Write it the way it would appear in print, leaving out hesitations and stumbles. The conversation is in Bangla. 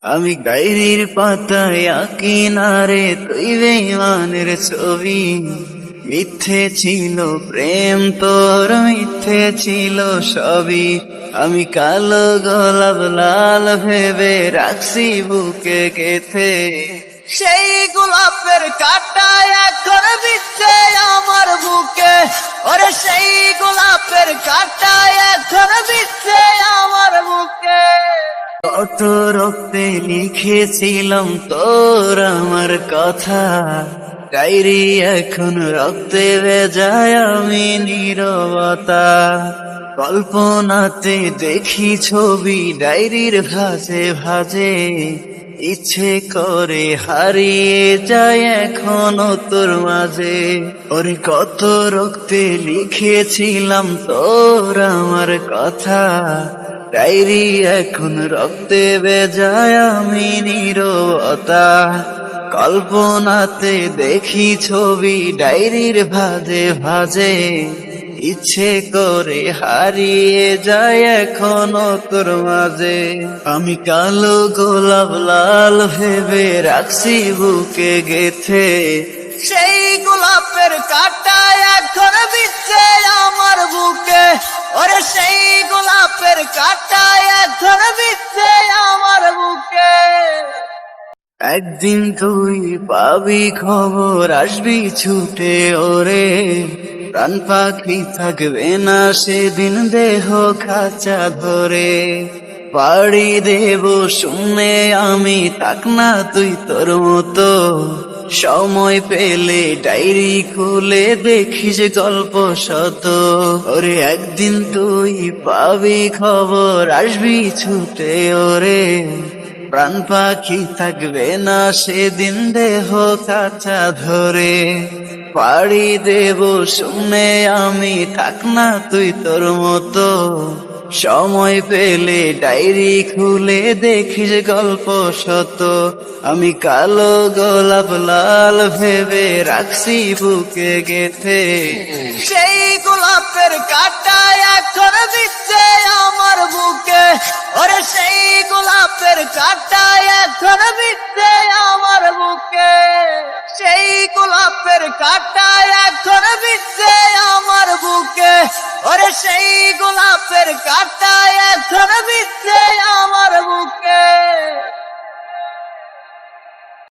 আমি ডায়েরির পাতায় আঁকি না রে তুই বেঈমানের ছবি। মিথ্যে ছিল প্রেম তোর, মিথ্যে ছিল সবই। আমি কালো গোলাপ লাল ভেবে রাখছি বুকে গেথে, সেই গোলাপের কাঁটা এখন বিচ্ছে আমার বুকে। ওরে সেই গোলাপের কাঁটা এখন বিচ্ছে আমার বুকে। কত রক্তে লিখেছিলাম তোর আমার কথা, ডায়েরি এখন রক্তে ভেজায় আমি নীরবতা। কল্পনাতে দেখি ছবি ডায়েরির ভাঁজে ভাঁজে, ইচ্ছে করে হারিয়ে যায় এখনো তোর মাঝে। ওরে কত রক্তে লিখেছিলাম তোর আমার কথা, ডায়েরি এখন রক্তে ভেজায় আমি নীরবতা। কল্পনাতে দেখি ছবি ডায়েরির ভাঁজে ভাঁজে, ইচ্ছে করে হারিয়ে যায় এখনো তোর মাঝে। আমি কালো গোলাপ লাল ভেবে রাখছি বুকে গেথে, সেই গোলাপের কাঁটা এখন বিচ্ছে আমার বুকে। ওরে সেই গোলাপের কাঁটা এখন বিচ্ছে আমার বুকে। একদিন তুই পাবি খবর, আসবি ছুটে ওরে, প্রাণ পাখি থাকবে না সেদিন দেহ খাঁচা ধরে। পাড়ি দেব শুনে আমি, থাক না তুই তোর মতো। সময় পেলে ডায়েরি খুলে দেখিস গল্প শত। ওরে একদিন তুই পাবি খবর, আসবি ছুটে ওরে, প্রাণ পাখি থাকবে না সেদিন দেহ কাঁচা ধরে। পাড়ি দেব শুনে আমি, থাক না তুই তোর মতো। সময় পেলে ডায়েরি খুলে দেখিস গল্প শত। আমি কালো গোলাপ লাল ভেবে রাখছি বুকে গেথে, সেই গোলাপের কাঁটা এখন বিচ্ছে আমার বুকে। ওরে সেই গোলাপের কাঁটা এখন বিচ্ছে আমার বুকে। সেই গোলাপের কাঁটা এখন বিচ্ছে আমার বুকে। ওরে সেই গোলাপের কাঁটা এখন বিচ্ছে আমার বুকে।